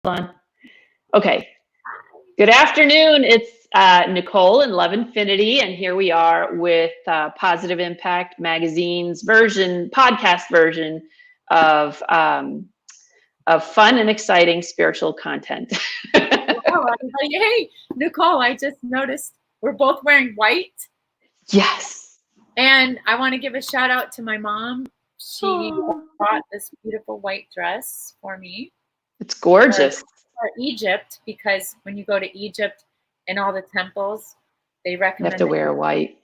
on. Okay. Good afternoon. It's Nicole and Love Infinity, and here we are with Positive Impact Magazine's podcast version of fun and exciting spiritual content. Hello, everybody. Hey, Nicole, I just noticed we're both wearing white. Yes. And I want to give a shout out to my mom. She bought this beautiful white dress for me. It's gorgeous. For Egypt, because when you go to Egypt and all the temples, they recommend you have to wear white.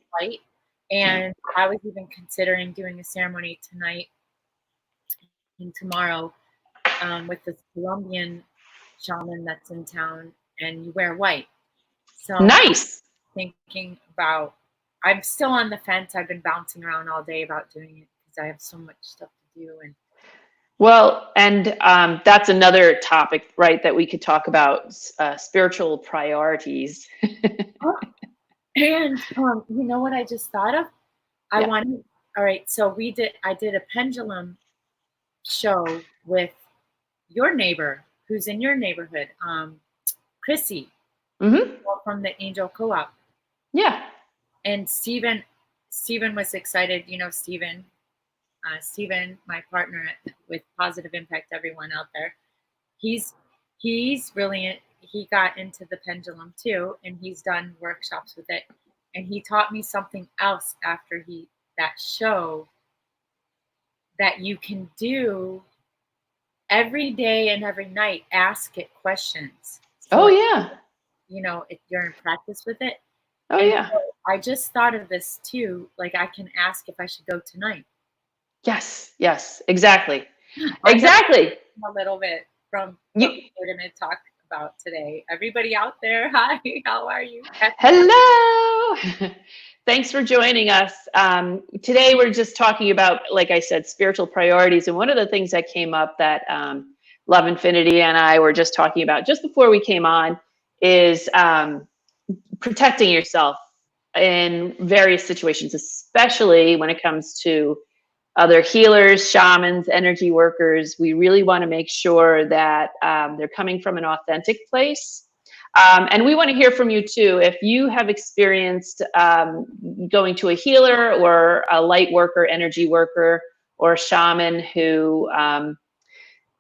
And I was even considering doing a ceremony tonight and tomorrow with this Colombian shaman that's in town, and you wear white. So nice. Thinking about, I'm still on the fence. I've been bouncing around all day about doing it because I have so much stuff to do. And that's another topic, right, that we could talk about, spiritual priorities. And you know what I just thought of? All right, so I did a pendulum show with your neighbor who's in your neighborhood, Chrissy, from the Angel Co-op. Yeah. And Steven was excited. You know, Steven, my partner with Positive Impact, everyone out there, he's brilliant. He got into the pendulum too, and he's done workshops with it. And he taught me something else after that show that you can do every day and every night. Ask it questions. So yeah. You know, if you're in practice with it. Oh, and yeah. So I just thought of this too. Like, I can ask if I should go tonight. Yes, exactly. Exactly. A little bit from what we're going to talk about today. Everybody out there, hi, how are you? Hello. Thanks for joining us. Today we're just talking about, like I said, spiritual priorities. And one of the things that came up that Love Infinity and I were just talking about just before we came on is protecting yourself in various situations, especially when it comes to other healers, shamans, energy workers. We really want to make sure that they're coming from an authentic place. And we want to hear from you too. If you have experienced going to a healer or a light worker, energy worker, or a shaman who,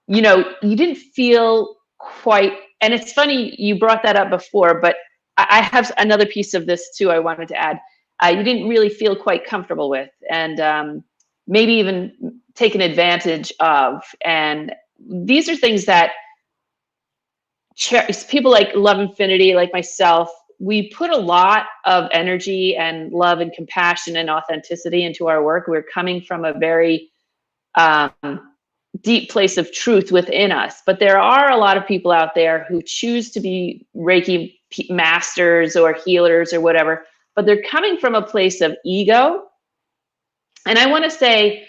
you didn't feel quite, and it's funny you brought that up before, but I have another piece of this too I wanted to add. You didn't really feel quite comfortable with, and maybe even taken advantage of. And these are things that people like Love Infinity, like myself, we put a lot of energy and love and compassion and authenticity into our work. We're coming from a very deep place of truth within us. But there are a lot of people out there who choose to be Reiki masters or healers or whatever, but they're coming from a place of ego. And I want to say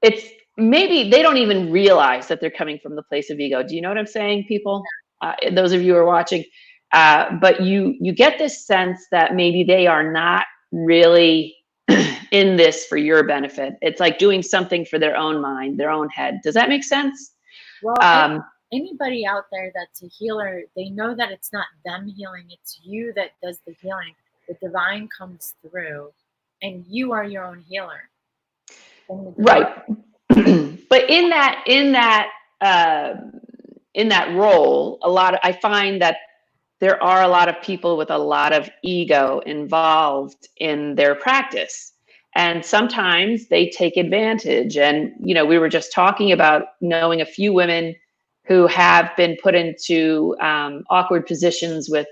it's maybe they don't even realize that they're coming from the place of ego. Do you know what I'm saying, people? Those of you who are watching, but you get this sense that maybe they are not really in this for your benefit. It's like doing something for their own mind, their own head. Does that make sense? Well, anybody out there that's a healer, they know that it's not them healing, it's you that does the healing. The divine comes through, and you are your own healer. Right. But in that role, I find that there are a lot of people with a lot of ego involved in their practice. And sometimes they take advantage. And, we were just talking about knowing a few women who have been put into awkward positions with,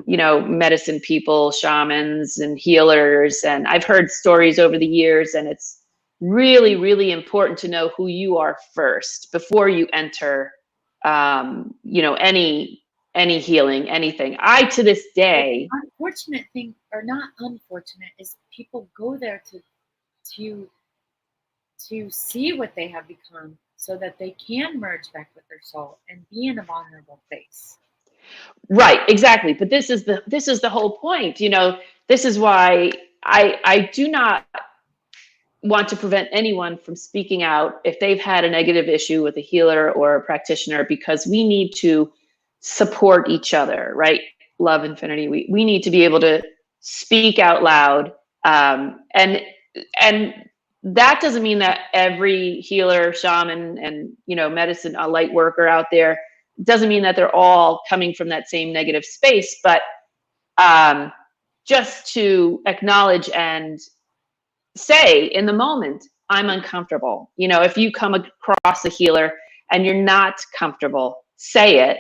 medicine people, shamans and healers. And I've heard stories over the years, and it's really, really important to know who you are first before you enter, any healing, anything. To this day, the unfortunate thing, or not unfortunate, is people go there to see what they have become, so that they can merge back with their soul and be in a vulnerable place. Right, exactly. But this is the whole point. This is why I do not want to prevent anyone from speaking out if they've had a negative issue with a healer or a practitioner, because we need to support each other, right? Love Infinity. We need to be able to speak out loud. And that doesn't mean that every healer, shaman, and, you know, medicine, a light worker out there, doesn't mean that they're all coming from that same negative space, but just to acknowledge and say in the moment, I'm uncomfortable. You know, if you come across a healer and you're not comfortable, say it,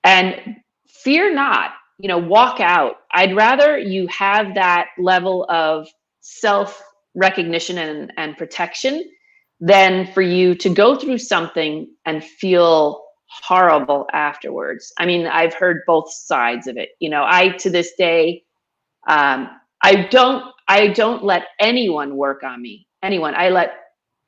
and fear not, you know, walk out. I'd rather you have that level of self recognition and protection than for you to go through something and feel horrible afterwards. I mean, I've heard both sides of it. You know, I, to this day, I don't let anyone work on me. Anyone. I let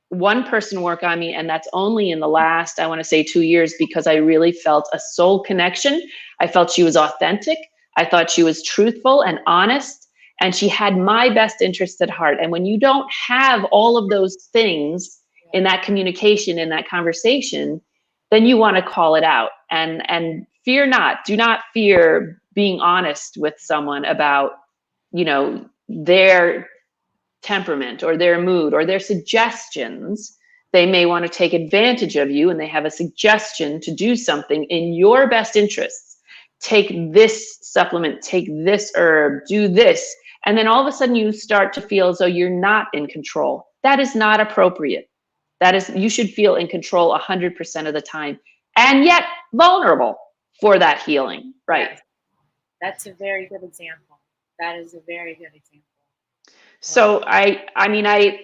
one person work on me, and that's only in the last, I want to say, 2 years, because I really felt a soul connection. I felt she was authentic. I thought she was truthful and honest, and she had my best interests at heart. And when you don't have all of those things in that communication, in that conversation, then you want to call it out. And fear not. Do not fear being honest with someone about, you know, their temperament or their mood or their suggestions. They may want to take advantage of you, and they have a suggestion to do something in your best interests. Take this supplement, take this herb, do this. And then all of a sudden you start to feel as though you're not in control. That is not appropriate. That is, you should feel in control 100% of the time, and yet vulnerable for that healing, right? That's a very good example. That is a very good example. So I mean, I've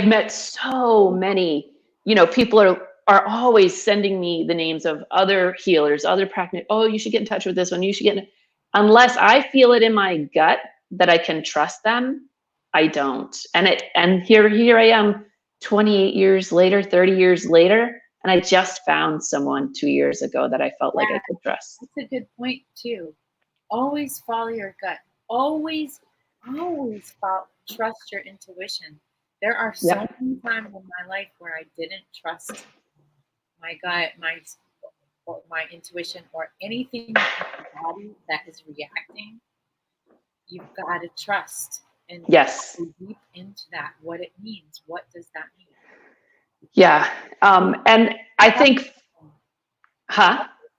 met so many, you know, people are always sending me the names of other healers, other practitioners. Oh, you should get in touch with this one. You should unless I feel it in my gut that I can trust them, I don't. And here I am 28 years later, 30 years later, and I just found someone 2 years ago that I felt like I could trust. That's a good point too. Always follow your gut. Always trust your intuition. There are so many times in my life where I didn't trust my gut, my intuition, or anything in the body that is reacting. You've got to trust and deep into that, what it means. What does that mean? Yeah. And I think,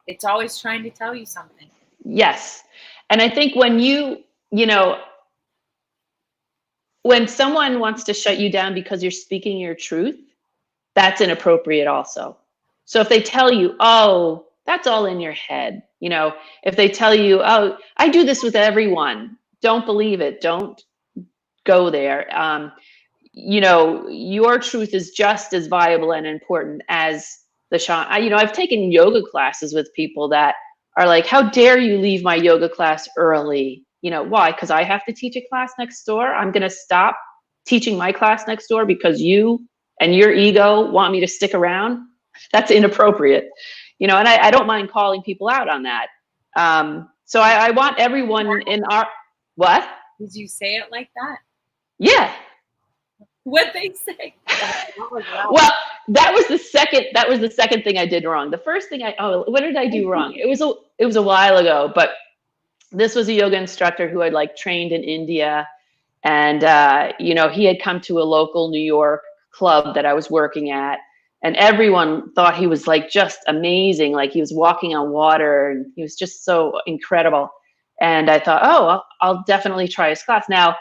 it's always trying to tell you something. Yes. And I think when you know, when someone wants to shut you down because you're speaking your truth, that's inappropriate also. So if they tell you, oh, that's all in your head, you know, if they tell you, oh, I do this with everyone, don't believe it, don't go there. You know, your truth is just as viable and important as the shaman. You know, I've taken yoga classes with people that are like, how dare you leave my yoga class early? You know, why? Because I have to teach a class next door. I'm going to stop teaching my class next door because you and your ego want me to stick around. That's inappropriate. You know, and I don't mind calling people out on that. So I want everyone in our, what? Did you say it like that? Yeah. What they say? Well, that was the second thing I did wrong. The first thing what did I do wrong? It was a while ago, but this was a yoga instructor who had like trained in India, and you know, he had come to a local New York club that I was working at, and everyone thought he was like just amazing, like he was walking on water, and he was just so incredible. And I thought, oh, I'll definitely try his class. Now,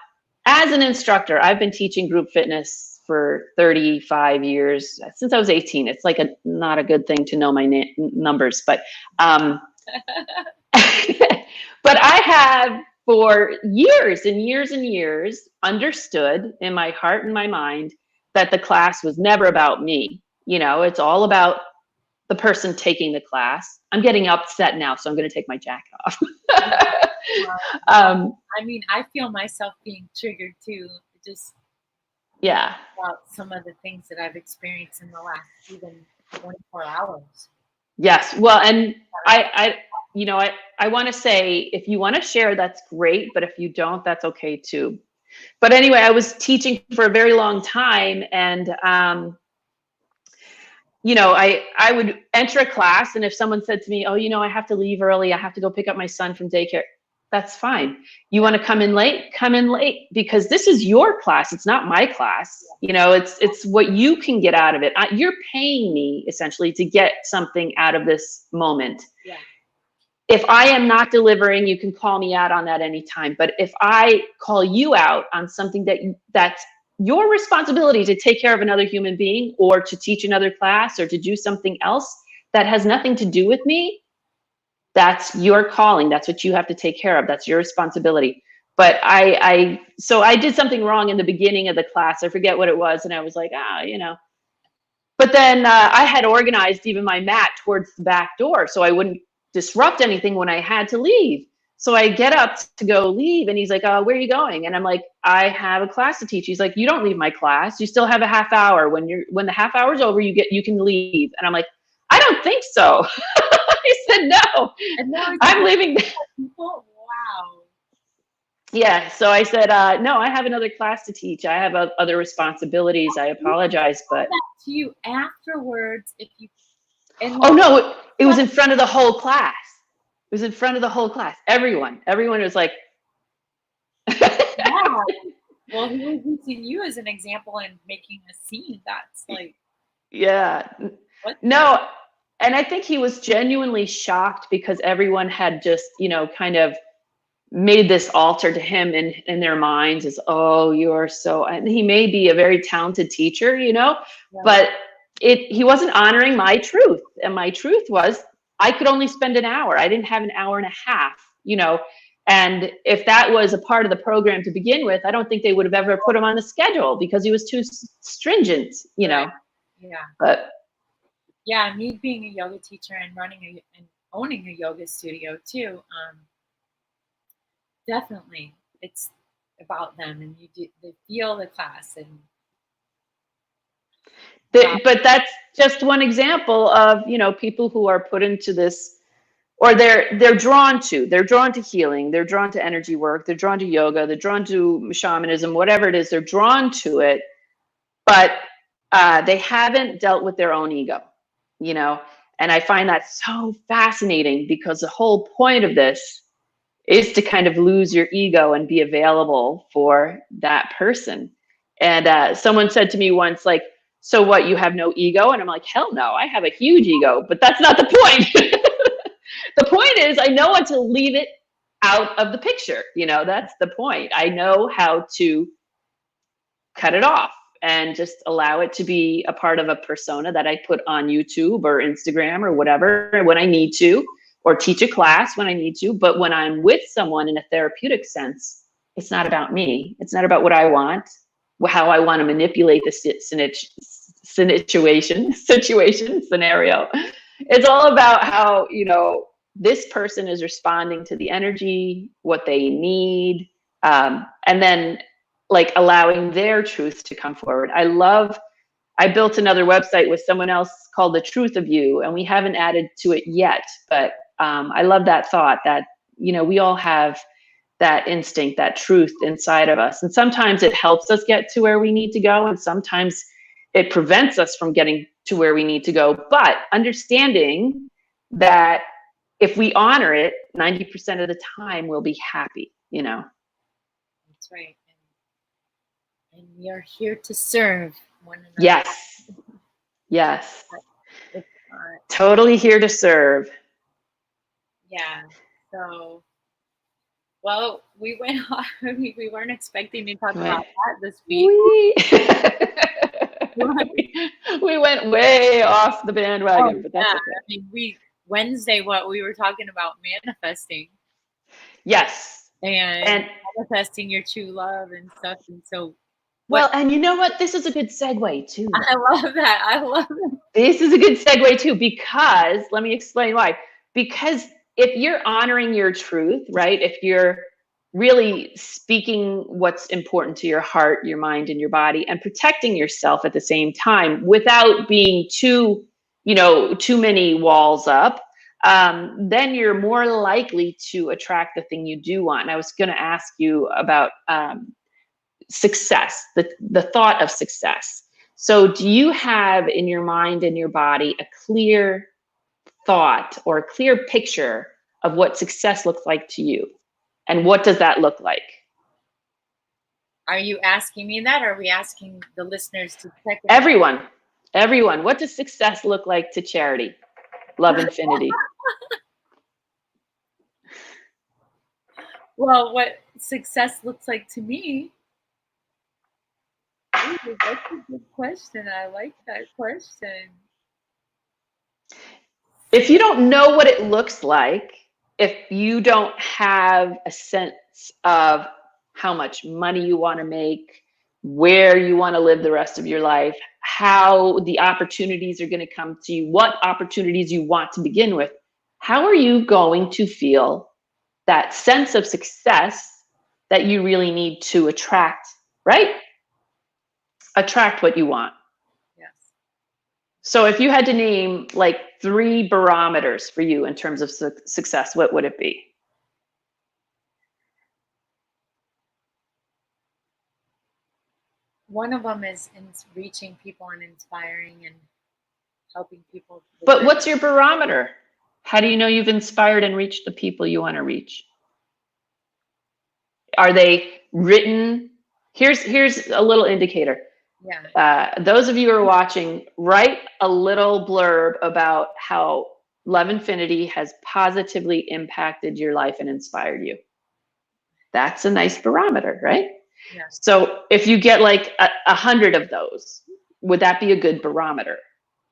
as an instructor, I've been teaching group fitness for 35 years, since I was 18. It's like not a good thing to know my numbers, but but I have for years and years and years understood in my heart and my mind that the class was never about me. You know, it's all about the person taking the class. I'm getting upset now, so I'm going to take my jacket off. I mean, I feel myself being triggered too. Just about some of the things that I've experienced in the last even 24 hours. Yes. Well, and I want to say, if you want to share, that's great. But if you don't, that's okay too. But anyway, I was teaching for a very long time, and you know, I would enter a class, and if someone said to me, "Oh, you know, I have to leave early. I have to go pick up my son from daycare." That's fine. You want to come in late? Come in late, because this is your class. It's not my class. You know, it's what you can get out of it. You're paying me essentially to get something out of this moment. Yeah. If I am not delivering, you can call me out on that anytime. But if I call you out on something that's your responsibility to take care of another human being, or to teach another class, or to do something else that has nothing to do with me, that's your calling. That's what you have to take care of. That's your responsibility. But so I did something wrong in the beginning of the class. I forget what it was. And I was like, you know, but then I had organized even my mat towards the back door so I wouldn't disrupt anything when I had to leave. So I get up to go leave, and he's like, "Where are you going?" And I'm like, "I have a class to teach." He's like, "You don't leave my class. You still have a half hour. When the half hour's over, you can leave." And I'm like, "I don't think so." He said, "No, I'm leaving." Wow. Yeah. So I said, "No, I have another class to teach. I have other responsibilities. I apologize." But to you afterwards, if you. Oh no, it was in front of the whole class. It was in front of the whole class. Everyone was like, wow. Well, he was using you as an example and making a scene. That's like, yeah. what? No, and I think he was genuinely shocked because everyone had just, you know, kind of made this altar to him in their minds as, "Oh, you are so," and he may be a very talented teacher, you know, Yeah. but he wasn't honoring my truth. And my truth was, I could only spend an hour. I didn't have an hour and a half, you know. And if that was a part of the program to begin with, I don't think they would have ever put him on the schedule, because he was too stringent, you know. Yeah. But yeah, me being a yoga teacher and running and owning a yoga studio too, definitely it's about them, and they feel the class. And but that's just one example of, you know, people who are put into this, or they're drawn to healing, they're drawn to energy work, they're drawn to yoga, they're drawn to shamanism, whatever it is, they're drawn to it, but they haven't dealt with their own ego, you know. And I find that so fascinating, because the whole point of this is to kind of lose your ego and be available for that person. And someone said to me once, like, "So what, you have no ego?" And I'm like, "Hell no, I have a huge ego, but that's not the point." The point is, I know when to leave it out of the picture. You know, that's the point. I know how to cut it off and just allow it to be a part of a persona that I put on YouTube or Instagram or whatever when I need to, or teach a class when I need to. But when I'm with someone in a therapeutic sense, it's not about me. It's not about what I want, how I want to manipulate the situation scenario. It's all about how, you know, this person is responding to the energy, what they need, and then like allowing their truth to come forward. I built another website with someone else called The Truth of You, and we haven't added to it yet, but I love that thought that, you know, we all have that instinct, that truth inside of us. And sometimes it helps us get to where we need to go, and sometimes it prevents us from getting to where we need to go. But understanding that if we honor it, 90% of the time we'll be happy, you know. That's right. And we are here to serve one another. Yes. Yes. Totally here to serve. Yeah. So, well, we went on. We weren't expecting to talk about that this week. We went way off the bandwagon, but that's okay. I mean, Wednesday, what we were talking about manifesting. Yes. And manifesting your true love and stuff. And so, well, and you know what? This is a good segue too. I love that. I love it. This is a good segue too, because let me explain why. Because if you're honoring your truth, right? If you're really speaking what's important to your heart, your mind, and your body, and protecting yourself at the same time without being too many walls up, then you're more likely to attract the thing you do want. And I was going to ask you about success, the thought of success. So do you have in your mind and your body a clear thought or a clear picture of what success looks like to you? And what does that look like? Are you asking me that, or are we asking the listeners to check it Everyone, everyone, what does success look like to Charity? Love Infinity. Well, what success looks like to me? Ooh, that's a good question. I like that question. If you don't know what it looks like, if you don't have a sense of how much money you want to make, where you want to live the rest of your life, how the opportunities are going to come to you, what opportunities you want to begin with, how are you going to feel that sense of success that you really need to attract, right? Attract what you want. Yes. So if you had to name like 3 barometers for you in terms of success, what would it be? One of them is in reaching people and inspiring and helping people. But what's your barometer? How do you know you've inspired and reached the people you want to reach? Are they written? Here's a little indicator. Yeah. Those of you who are watching, write a little blurb about how Love Infinity has positively impacted your life and inspired you. That's a nice barometer, right? Yeah. So if you get like 100 of those, would that be a good barometer?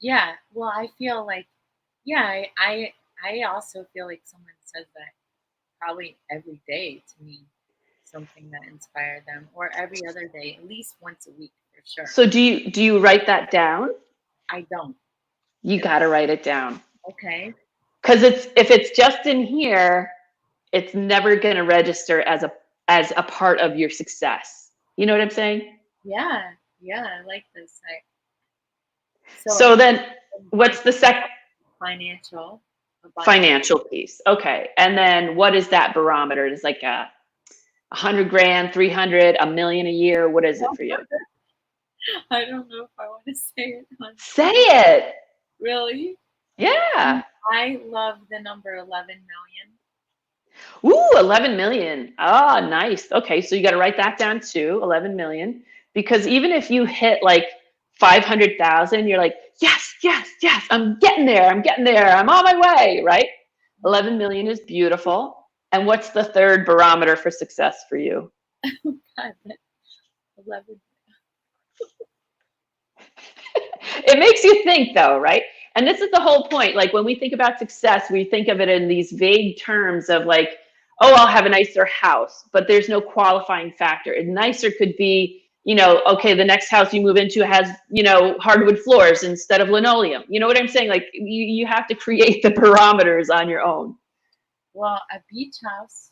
Yeah. Well, I feel like, yeah, I also feel like someone says that probably every day to me, something that inspired them, or every other day, at least once a week for sure. So do you write that down? I don't. You got to write it down. Okay. Because if it's just in here, it's never going to register as a part of your success. You know what I'm saying? Yeah. Yeah. I like this. So then what's the second? Financial. Financial piece. Okay. And then what is that barometer? It's like 100 grand, 300, $1 million a year. What is it for you? I don't know if I want to say it. Say it. Really? Yeah. I love the number 11 million. Ooh, 11 million. Ah, nice. Okay, so you got to write that down too, 11 million. Because even if you hit like 500,000, you're like, yes, yes, yes, I'm getting there. I'm on my way, right? 11 million is beautiful. And what's the third barometer for success for you? God, 11. It makes you think though, right? And this is the whole point. Like when we think about success, we think of it in these vague terms of like, oh, I'll have a nicer house, but there's no qualifying factor. And nicer could be, okay, the next house you move into has, hardwood floors instead of linoleum. You know what I'm saying? Like you have to create the barometers on your own. Well, a beach house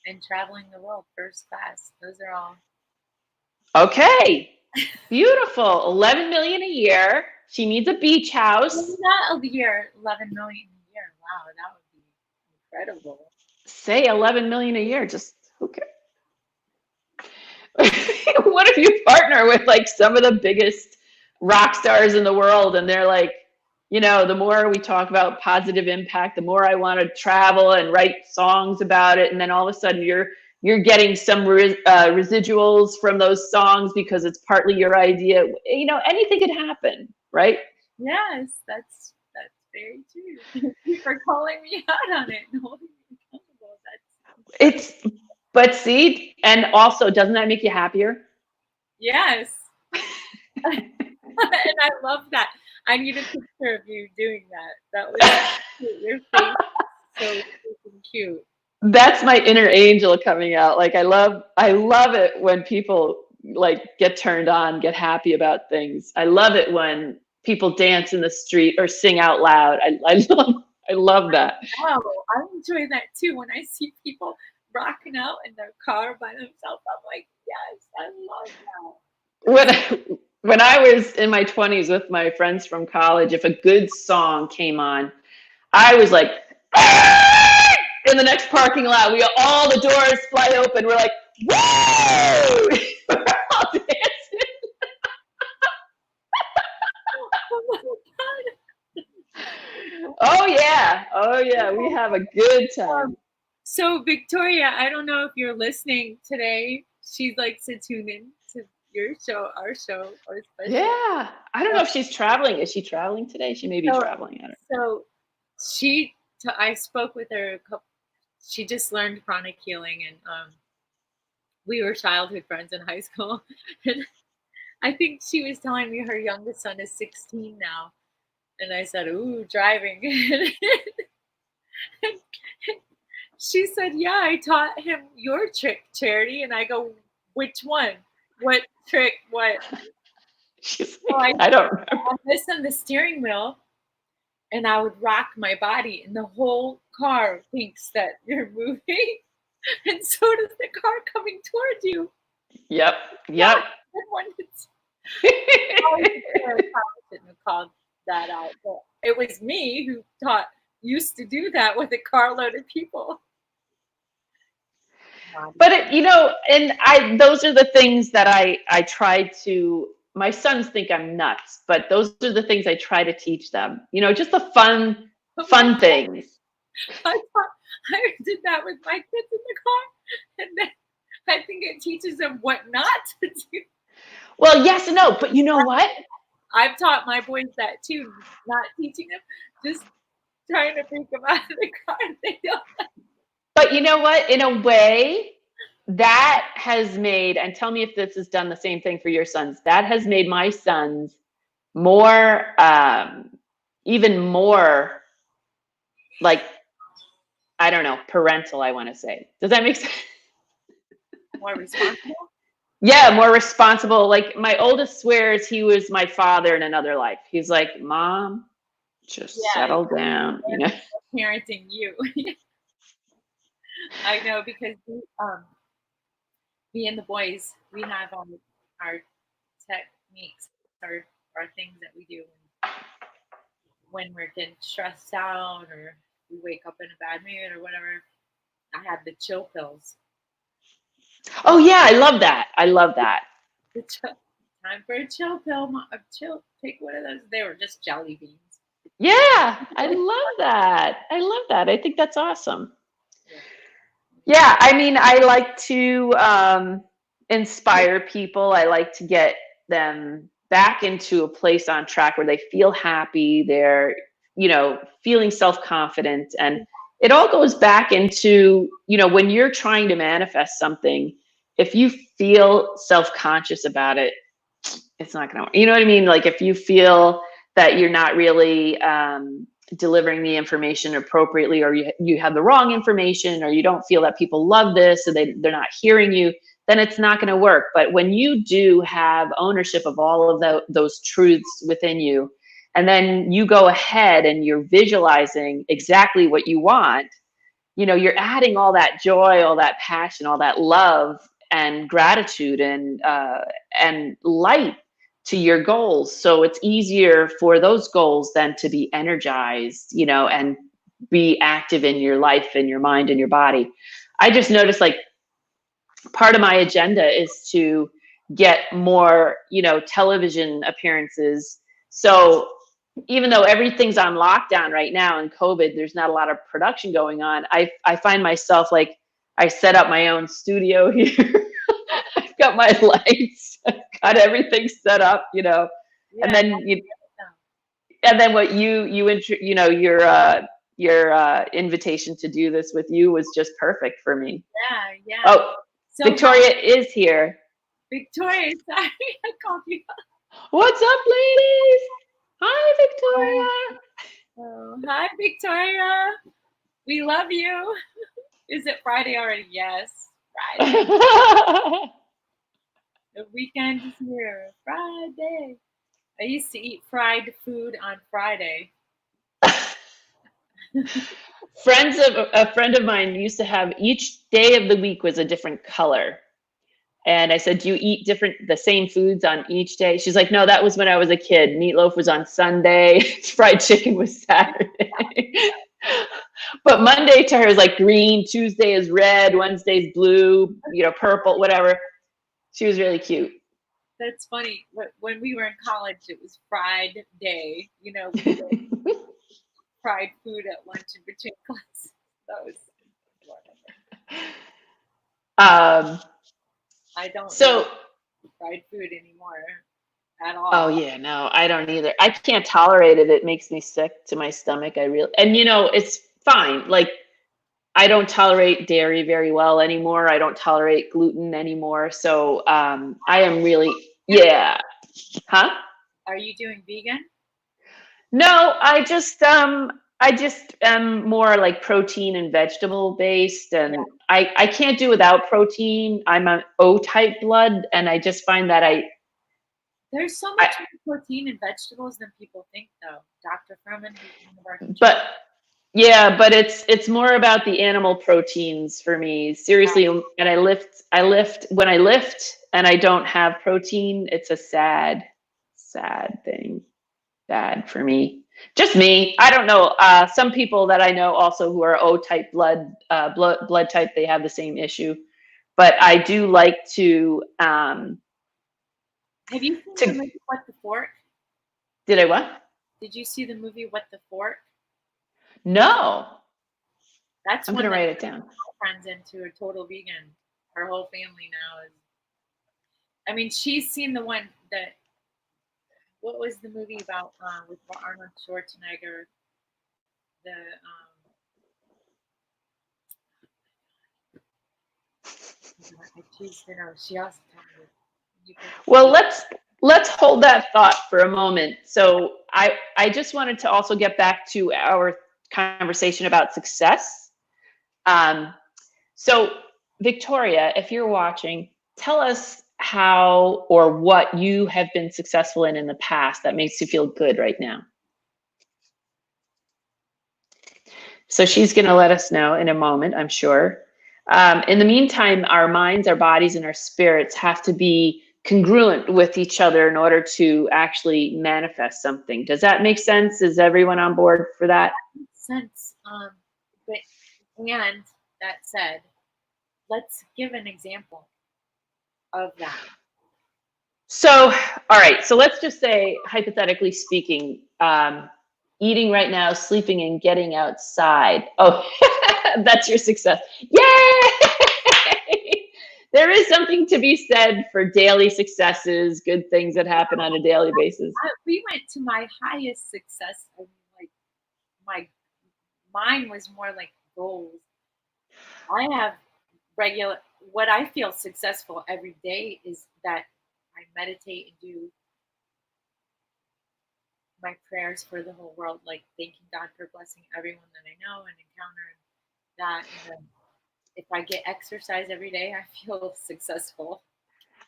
and traveling the world first class. Those are all. Okay. Beautiful. 11 million a year. She needs a beach house. Not a year, 11 million a year. Wow, that would be incredible. Say 11 million a year. Just okay. What if you partner with like some of the biggest rock stars in the world and they're like, the more we talk about positive impact, the more I want to travel and write songs about it. And then all of a sudden you're getting some residuals from those songs because it's partly your idea. Anything could happen, right? Yes, that's very true. Thank you for calling me out on it and holding me accountable. But see, and also, doesn't that make you happier? Yes. And I love that. I need a picture of you doing that. That was cute. Your face is so cute. That's my inner angel coming out. Like I love it when people like get turned on, get happy about things. I love it when people dance in the street or sing out loud. I love that. Wow, I enjoy that too. When I see people rocking out in their car by themselves, I'm like, yes, I love that. When I was in my 20s with my friends from college, if a good song came on, I was like, in the next parking lot, all the doors fly open. We're like, woo! Oh yeah. Oh yeah. We have a good time. So Victoria, I don't know if you're listening today. She likes to tune in to your show, our show, or special. Yeah. I don't know if she's traveling. Is she traveling today? She may be So, traveling. I don't so I spoke with her. She just learned chronic healing, and we were childhood friends in high school. And I think she was telling me her youngest son is 16 now, and I said, "Ooh, driving." She said, "Yeah, I taught him your trick, Charity." And I go, "Which one? What trick? What?" She's So like, I don't remember. I listen the steering wheel, and I would rock my body, and the whole car thinks that you're moving, and so does the car coming toward you. Yep. Yeah, Yep. good one. I shouldn't have called that out, but it was me who used to do that with a carload of people. But and those are the things that I try to. My sons think I'm nuts, but those are the things I try to teach them. Just the fun things. I did that with my kids in the car, and then I think it teaches them what not to do. Well, yes and no, but you know what? I've taught my boys that too, not teaching them, just trying to freak them out of the car. They don't. But you know what? In a way, that has made, and tell me if this has done the same thing for your sons, that has made my sons more, even more like, I don't know, parental, I want to say. Does that make sense? More responsible? Yeah, more responsible. Like my oldest swears he was my father in another life. He's like, Mom, just settle down, Parenting you. I know, because me and the boys, we have our techniques, our things that we do when we're getting stressed out or we wake up in a bad mood or whatever. I have the chill pills. Oh yeah, I love that. I love that. Time for a chill pill. Take one of those. They were just jelly beans. Yeah, I love that. I love that. I think that's awesome. Yeah, I mean, I like to inspire people. I like to get them back into a place on track where they feel happy. They're, feeling self-confident. And it all goes back into, when you're trying to manifest something, if you feel self-conscious about it, it's not going to, you know what I mean? Like if you feel that you're not really delivering the information appropriately, or you have the wrong information, or you don't feel that people love this, so they're not hearing you, then it's not going to work. But when you do have ownership of all of those truths within you, and then you go ahead and you're visualizing exactly what you want, you're adding all that joy, all that passion, all that love and gratitude and light to your goals. So it's easier for those goals then to be energized, and be active in your life and your mind and your body. I just noticed, like, part of my agenda is to get more, television appearances. So even though everything's on lockdown right now and COVID, there's not a lot of production going on. I find myself, like, I set up my own studio here. I've got my lights, I've got everything set up, Yeah, and then what your invitation to do this with you was just perfect for me. Yeah. Oh, so Victoria is here. Victoria, sorry, I called you. What's up, ladies? Hi, Victoria. Oh, hi, Victoria. We love you. Is it Friday already? Yes, Friday. The weekend is here. Friday. I used to eat fried food on Friday. A friend of mine used to have, each day of the week was a different color. And I said, do you eat the same foods on each day? She's like, no, that was when I was a kid. Meatloaf was on Sunday. Fried chicken was Saturday. But Monday to her is like green, Tuesday is red, Wednesday's blue, purple, whatever. She was really cute. That's funny. When we were in college, it was Fried Day. fried food at lunch in between classes. That was Um, I don't so, eat fried food anymore at oh all. yeah, no, I don't either. I can't tolerate it. It makes me sick to my stomach. And it's fine. Like, I don't tolerate dairy very well anymore. I don't tolerate gluten anymore. So, I am really, yeah. Huh? Are you doing vegan? No, I just am more like protein and vegetable based, Yeah. and I can't do without protein. I'm an O type blood, and I just find that There's so I much more protein in vegetables than people think, though. Dr. Furman, who's one of our teachers, but yeah, but it's more about the animal proteins for me. Seriously, and I lift when I lift and I don't have protein, it's a sad thing. Bad for me. Just me. I don't know. Some people that I know also who are O type blood type, they have the same issue. But I do like to. have you seen the To movie What the Fork? did I what? Did you see the movie What the Fork? No. That's I'm one gonna that write it down. my friend's into, a total vegan. Her whole family now is. I mean, she's seen the one that. What was the movie about with Arnold Schwarzenegger? The I choose to know. She also told me you can. Well, let's hold that thought for a moment. So I just wanted to also get back to our conversation about success. Um, So, Victoria, if you're watching, tell us how or what you have been successful in the past that makes you feel good right now. So, she's going to let us know in a moment, I'm sure. In the meantime, our minds, our bodies, and our spirits have to be congruent with each other in order to actually manifest something. Does that make sense? Is everyone on board for that? Makes sense. But and that said, let's give an example of that. So, all right. So let's just say, hypothetically speaking, eating right now, sleeping, and getting outside. Oh, that's your success. Yay! There is something to be said for daily successes, good things that happen on a daily basis. We went to my highest success. I mean, like mine was more like goals. I have regular. What I feel successful every day is that I meditate and do my prayers for the whole world, like thanking God for blessing everyone that I know and encounter, and that. And then if I get exercise every day, I feel successful.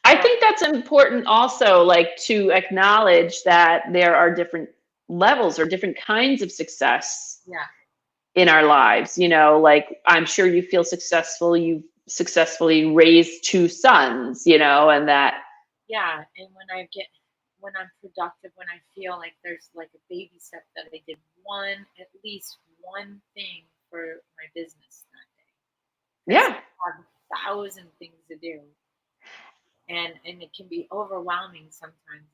I think that's important also, like to acknowledge that there are different levels or different kinds of success Yeah. in our lives. Like I'm sure you feel successful. You've successfully raised two sons, and that. Yeah. And when I'm productive, when I feel like there's like a baby step that I did at least one thing for my business that day. Yeah. I have 1,000 things to do. And it can be overwhelming sometimes.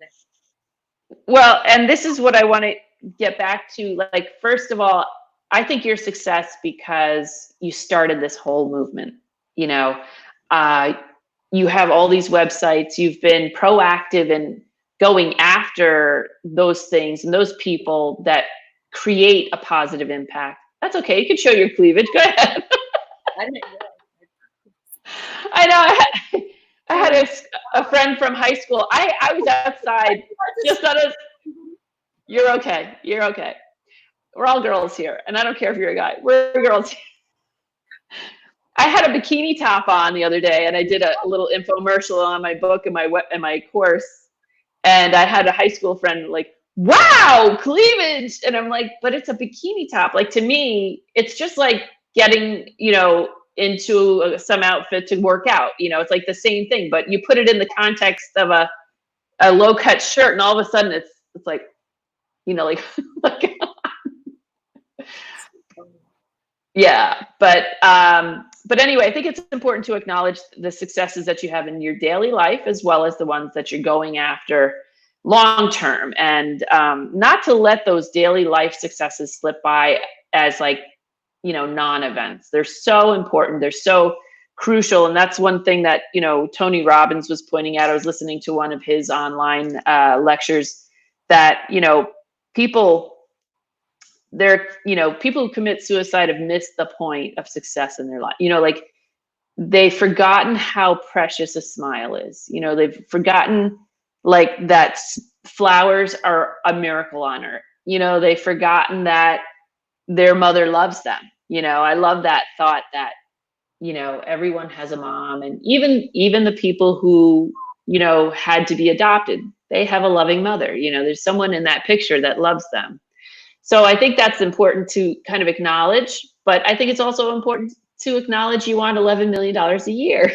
Well, and this is what I want to get back to. Like, first of all, I think you're success because you started this whole movement. You have all these websites. You've been proactive in going after those things and those people that create a positive impact. That's okay. You can show your cleavage. Go ahead. I didn't realize. I know. I had a friend from high school. I was outside just on a. You're okay. You're okay. We're all girls here, and I don't care if you're a guy. We're girls. I had a bikini top on the other day, and I did a little infomercial on my book and my course. And I had a high school friend like, "Wow, cleavage!" And I'm like, "But it's a bikini top. Like to me, it's just like getting into some outfit to work out. It's like the same thing, but you put it in the context of a low cut shirt, and all of a sudden it's like, like, yeah. But anyway, I think it's important to acknowledge the successes that you have in your daily life as well as the ones that you're going after long term, and not to let those daily life successes slip by as like, non-events. They're so important. They're so crucial. And that's one thing that, Tony Robbins was pointing out. I was listening to one of his online lectures that, people, people who commit suicide have missed the point of success in their life. Like they've forgotten how precious a smile is. They've forgotten like that flowers are a miracle on earth. They've forgotten that their mother loves them. I love that thought that, everyone has a mom, and even the people who, had to be adopted, they have a loving mother. There's someone in that picture that loves them. So I think that's important to kind of acknowledge, but I think it's also important to acknowledge you want $11 million a year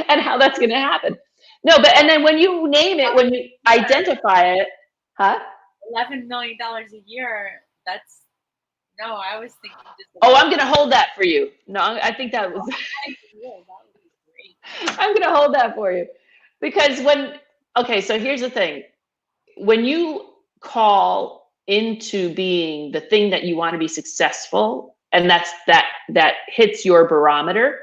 and how that's going to happen. No, but, and then when you name it, when you identify it, huh? $11 million a year. That's, no, I was thinking just. Oh, I'm going to hold that for you. No, I think that was. That would be great. I'm going to hold that for you because okay, so here's the thing. When you call into being the thing that you want to be successful, and that hits your barometer,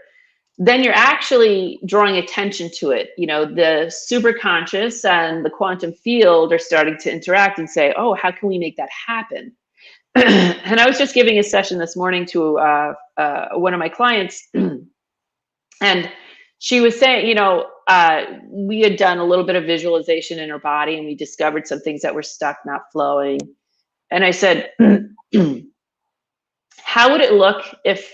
then you're actually drawing attention to it. The superconscious and the quantum field are starting to interact and say, oh, how can we make that happen? And I was just giving a session this morning to one of my clients, and she was saying, we had done a little bit of visualization in her body, and we discovered some things that were stuck, not flowing. And I said, how would it look if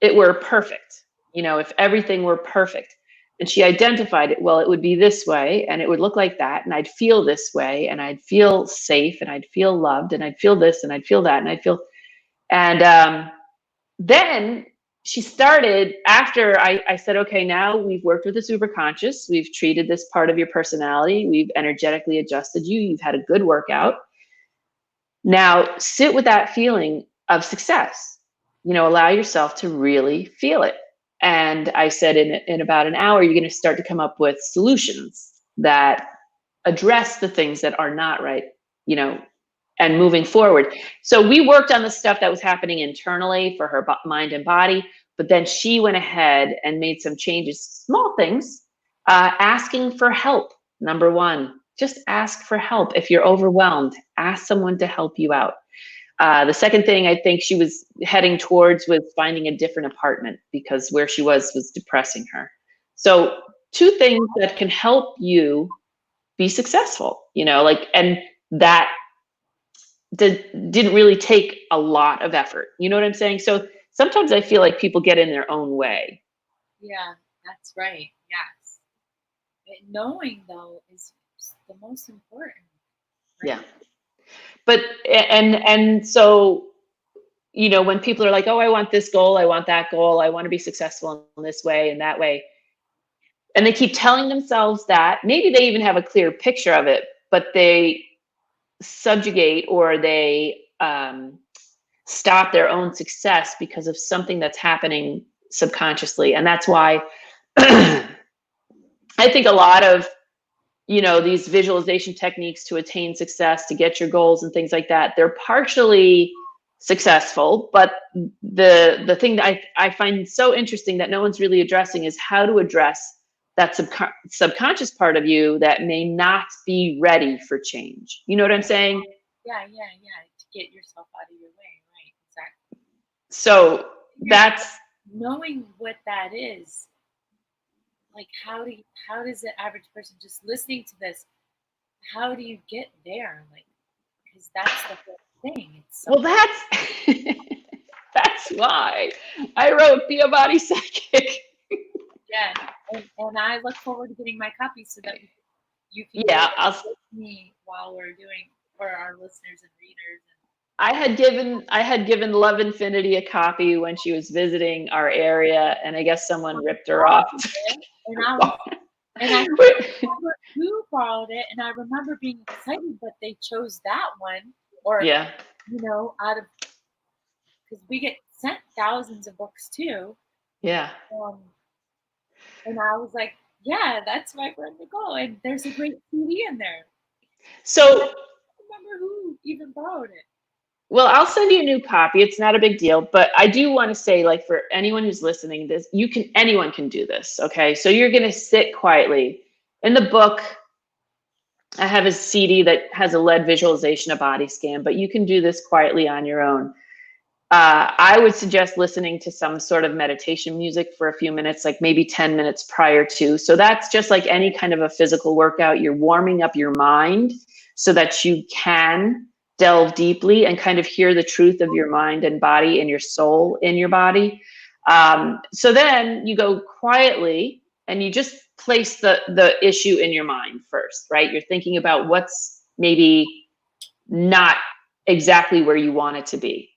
it were perfect? If everything were perfect? And she identified it. Well, it would be this way, and it would look like that, and I'd feel this way, and I'd feel safe, and I'd feel loved, and I'd feel this, and I'd feel that, and I'd feel. And then she started, after I said, okay, now we've worked with the superconscious, we've treated this part of your personality, we've energetically adjusted you, you've had a good workout. Now sit with that feeling of success. Allow yourself to really feel it. And I said, in about an hour, you're going to start to come up with solutions that address the things that are not right, and moving forward. So we worked on the stuff that was happening internally for her mind and body, but then she went ahead and made some changes, small things, asking for help. Number one, just ask for help. If you're overwhelmed, ask someone to help you out. The second thing I think she was heading towards was finding a different apartment because where she was depressing her. So two things that can help you be successful, and that didn't really take a lot of effort. You know what I'm saying? So sometimes I feel like people get in their own way. Yeah, that's right. Yes. Knowing though is the most important. Right? Yeah. But, and so, when people are like, oh, I want this goal, I want that goal, I want to be successful in this way and that way. And they keep telling themselves that, maybe they even have a clear picture of it, but they subjugate or they stop their own success because of something that's happening subconsciously. And that's why I think a lot of, these visualization techniques to attain success, to get your goals and things like that, they're partially successful. But the thing that I find so interesting that no one's really addressing is how to address that subconscious part of you that may not be ready for change. You know what I'm saying? Yeah. To get yourself out of your way. Right. Exactly. So that's knowing what that is. Like, how does the average person just listening to this, how do you get there? Like, because that's the whole thing. It's so that's why I wrote Be a Body Psychic. Yeah, and I look forward to getting my copy so that you can with me while we're doing for our listeners and readers. I had given Love Infinity a copy when she was visiting our area, and I guess someone ripped her off. And I remember who borrowed it, and I remember being excited, but they chose that one, or out of, because we get sent thousands of books too. Yeah. And I was like, Yeah, that's my friend Nicole, and there's a great CD in there. So, I don't remember who even borrowed it. well, I'll send you a new copy. It's not a big deal, but I do want to say, like, for anyone who's listening, anyone can do this. Okay. So you're going to sit quietly. In the book, I have a CD that has a lead visualization, a body scan, but you can do this quietly on your own. I would suggest listening to some sort of meditation music for a few minutes, like maybe 10 minutes prior to. So that's just like any kind of a physical workout. You're warming up your mind so that you can delve deeply and kind of hear the truth of your mind and body and your soul in your body. So then you go quietly and you just place the issue in your mind first, right? You're thinking about what's maybe not exactly where you want it to be.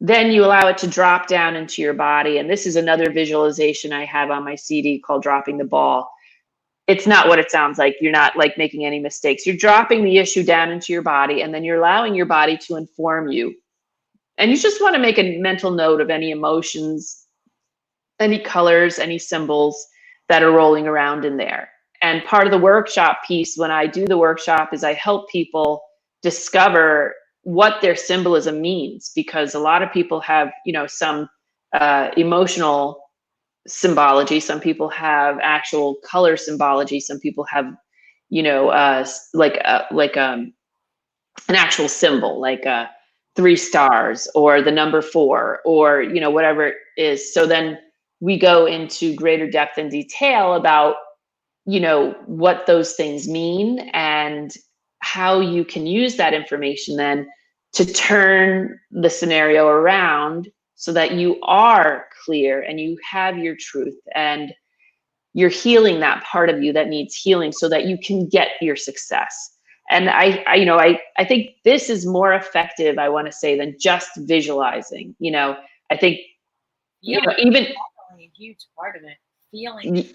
Then you allow it to drop down into your body. And this is another visualization I have on my CD called Dropping the Ball. It's not what it sounds like. You're not like making any mistakes. You're dropping the issue down into your body, and then you're allowing your body to inform you. And you just want to make a mental note of any emotions, any colors, any symbols that are rolling around in there. And part of the workshop piece, when I do the workshop, is I help people discover what their symbolism means, because a lot of people have, some emotional symbology. Some people have actual color symbology. Some people have, an actual symbol, like 3 stars or the number 4 or, whatever it is. So then we go into greater depth and detail about, what those things mean and how you can use that information then to turn the scenario around so that you are clear and you have your truth and you're healing that part of you that needs healing so that you can get your success. And I think this is more effective, I want to say, than just visualizing. I think, even definitely a huge part of it. Feeling.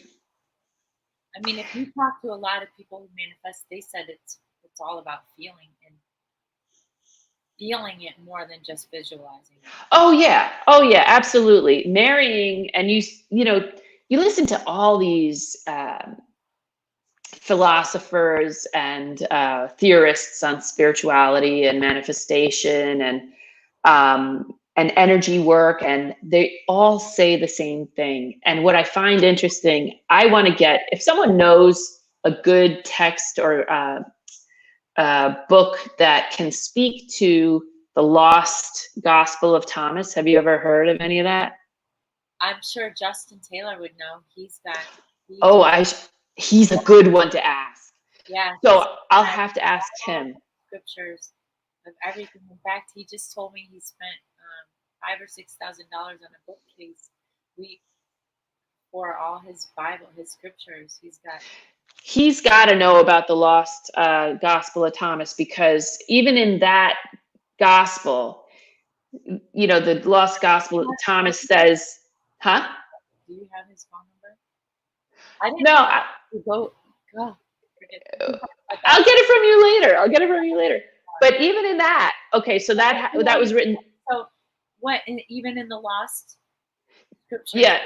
I mean, if you talk to a lot of people who manifest, they said it's all about feeling and feeling it more than just visualizing it. Oh yeah, absolutely. Marrying, and you listen to all these philosophers and theorists on spirituality and manifestation and energy work, and they all say the same thing. And what I find interesting, I want to get, if someone knows a good text or book that can speak to the lost Gospel of Thomas. Have you ever heard of any of that? I'm sure Justin Taylor would know. He's he's a good one to ask. Yeah. So I'll have to ask him. Scriptures of everything. In fact, he just told me he spent $5,000 or $6,000 on a bookcase for all his Bible, his scriptures. He's got to know about the lost Gospel of Thomas, because even in that gospel, the lost Gospel of Thomas says, huh? Do you have his phone number? I didn't know. I'll get it from you later. But even in that, okay, so that was written. So what? Even in the lost scripture? Yeah,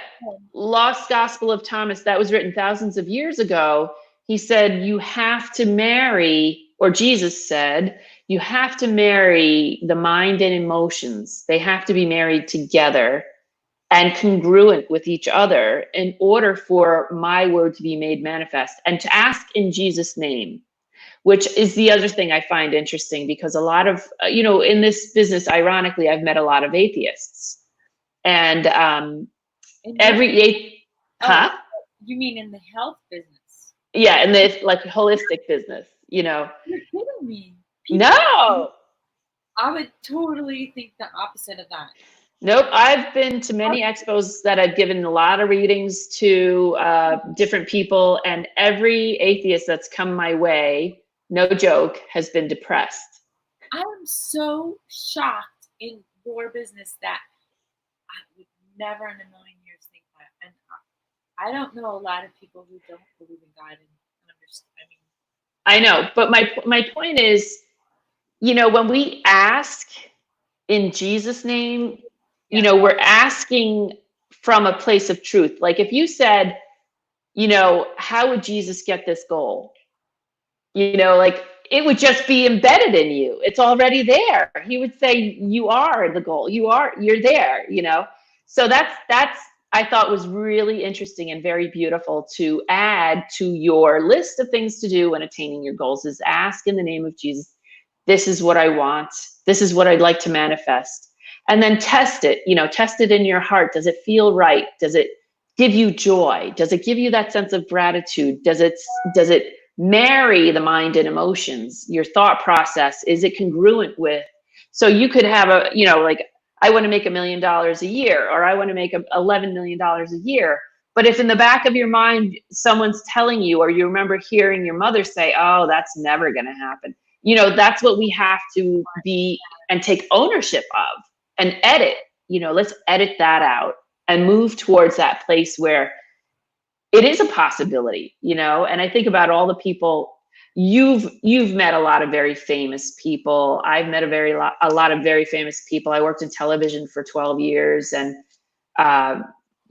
lost Gospel of Thomas, that was written thousands of years ago. He said you have to marry, or Jesus said, you have to marry the mind and emotions. They have to be married together and congruent with each other in order for my word to be made manifest, and to ask in Jesus' name, which is the other thing I find interesting, because a lot of, in this business, ironically, I've met a lot of atheists, and You mean in the health business? Yeah, in the holistic business, You're kidding me. No. I would totally think the opposite of that. Nope. I've been to many expos that I've given a lot of readings to different people, and every atheist that's come my way, no joke, has been depressed. I am so shocked in your business that I would never in a million years think that. And I don't know a lot of people who don't believe in God and understand. I know, but my point is, when we ask in Jesus' name, we're asking from a place of truth. Like if you said, you know, how would Jesus get this goal? You know, like it would just be embedded in you. It's already there. He would say, you are the goal. You're there, you know? So that's, I thought was really interesting and very beautiful to add to your list of things to do when attaining your goals is ask in the name of Jesus, this is what I want. This is what I'd like to manifest. And then test it, you know, test it in your heart. Does it feel right? Does it give you joy? Does it give you that sense of gratitude? Does it marry the mind and emotions, your thought process? Is it congruent with? So you could have a, you know, like, I want to make $1 million a year, or I want to make $11 million a year. But if in the back of your mind, someone's telling you, or you remember hearing your mother say, oh, that's never going to happen. You know, that's what we have to be and take ownership of and edit. You know, let's edit that out and move towards that place where it is a possibility, you know. And I think about all the people you've met, a lot of very famous people. I've met a lot of very famous people. I worked in television for 12 years, and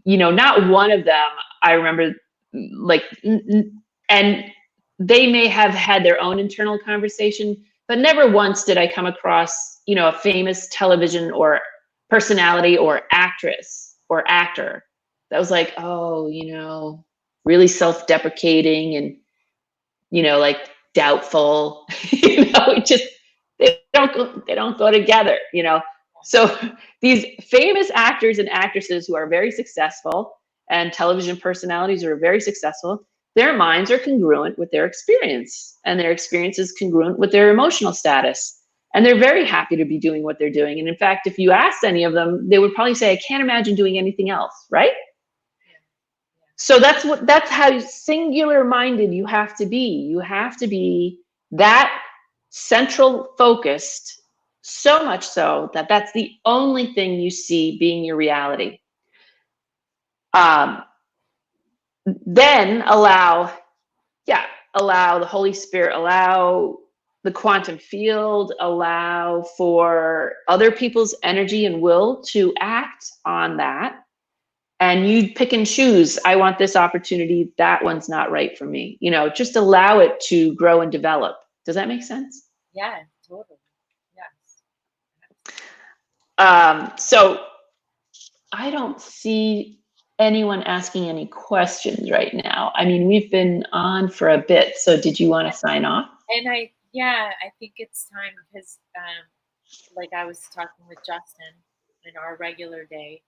you know, not one of them I remember, like, and they may have had their own internal conversation, but never once did I come across, you know, a famous television or personality or actress or actor that was like, oh, you know, really self-deprecating and, you know, like doubtful. You know, it just, they don't go together, you know. So these famous actors and actresses who are very successful, and television personalities who are very successful, their minds are congruent with their experience, and their experience is congruent with their emotional status. And they're very happy to be doing what they're doing. And in fact, if you asked any of them, they would probably say, I can't imagine doing anything else, right? So that's how singular minded you have to be. You have to be that central focused, so much so that that's the only thing you see being your reality. Then allow the Holy Spirit, allow the quantum field, allow for other people's energy and will to act on that. And you pick and choose, I want this opportunity, that one's not right for me. You know, just allow it to grow and develop. Does that make sense? Yeah, totally. Yes. So I don't see anyone asking any questions right now. I mean, we've been on for a bit, so did you want to sign off? And I think it's time, because like I was talking with Justin in our regular day,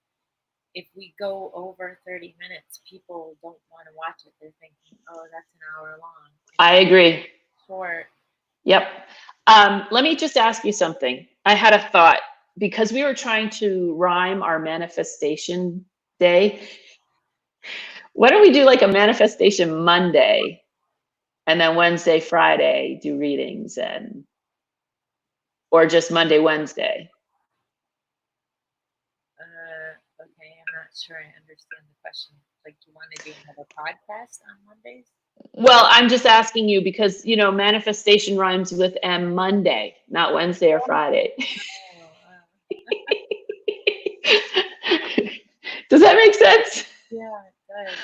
if we go over 30 minutes, people don't want to watch it. They're thinking, oh, that's an hour long. I agree. Short. Yep. Let me just ask you something. I had a thought, because we were trying to rhyme our manifestation day. Why don't we do like a manifestation Monday, and then Wednesday, Friday do readings, and or just Monday, Wednesday? Okay, I'm not sure I understand the question. Like, you want to do another podcast on Mondays? Well, I'm just asking you because, you know, manifestation rhymes with M, Monday, not Wednesday or Friday. Does that make sense? Yeah, it does.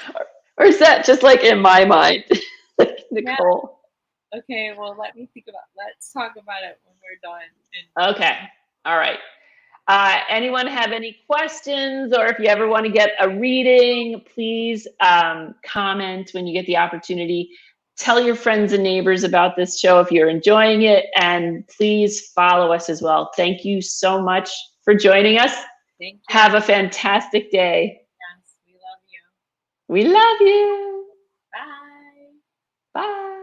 Or is that just like in my mind? Like, Nicole. Yeah. Okay, well, let's talk about it when we're done. Okay. All right. Anyone have any questions, or if you ever want to get a reading, please comment when you get the opportunity. Tell your friends and neighbors about this show if you're enjoying it, and please follow us as well. Thank you so much for joining us. Thank you. Have a fantastic day. Yes, we love you. We love you. Bye. Bye.